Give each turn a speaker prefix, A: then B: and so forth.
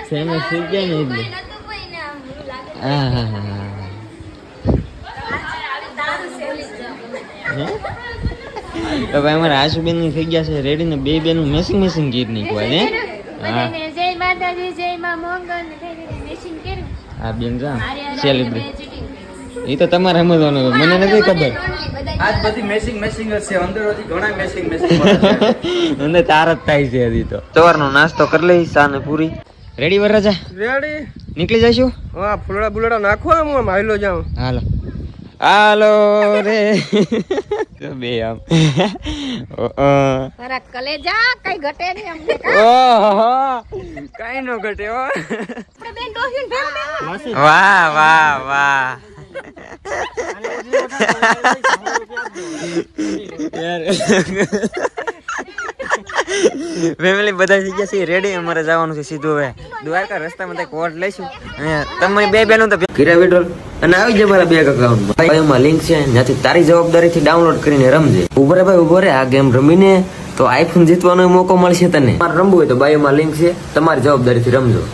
A: famous થઈ ગયા ને એટલે હા હા હા તો ભાઈ અમારા આશુબેન ની થઈ ગયા છે રેડી ને બે બેનું મેસિંગ ગીત નીકળ્યા હે હા
B: જય માતાજી જય માં મોંગલ મેસિંગ કર્યું
A: આ બેન જા સેલિબ્રેટ એ તો તમારે સમજવાનું મને નથી ખબર
C: આજ બધી મેસિંગ હશે અંદરથી ઘણા મેસિંગ
A: અંદર તાર જ થાય છે હજી તો સવારનો નાસ્તો કરી લઈ સાને પૂરી રેડી વરરાજા
C: રેડી
A: નીકળી જઈશું
C: હા ફૂલડા બુલડા નાખો હું આમ હાલો જાઉં
A: હાલો હાલો રે બે આમ
B: મારા કલેજા કઈ ઘટે નહીં અમને
A: ઓહો કઈ નો ઘટે હો
B: આપણે બેન ડોહ્યું ભેળ
A: વાહ વાહ વાહ ફેમિલી બધા થઈ ગયા છે રેડી અમારે જવાનું છે સીધું હવે દ્વારકા રસ્તામાં કોટ લઈશું અને તમારી બે બેનો તો ઘીરા વિડ્રોલ અને આવી જાય મારા બેંક અકાઉન્ટમાં બાયોમાં લિંક છે ત્યાંથી તારી જવાબદારીથી ડાઉનલોડ કરીને રમજે ઉભો રે ભાઈ ઉભો રે આ ગેમ રમીને તો આઈફોન જીતવાનો મોકો મળશે તને તમારે રમવું હોય તો બાયોમાં લિંક છે તમારી જવાબદારીથી રમજો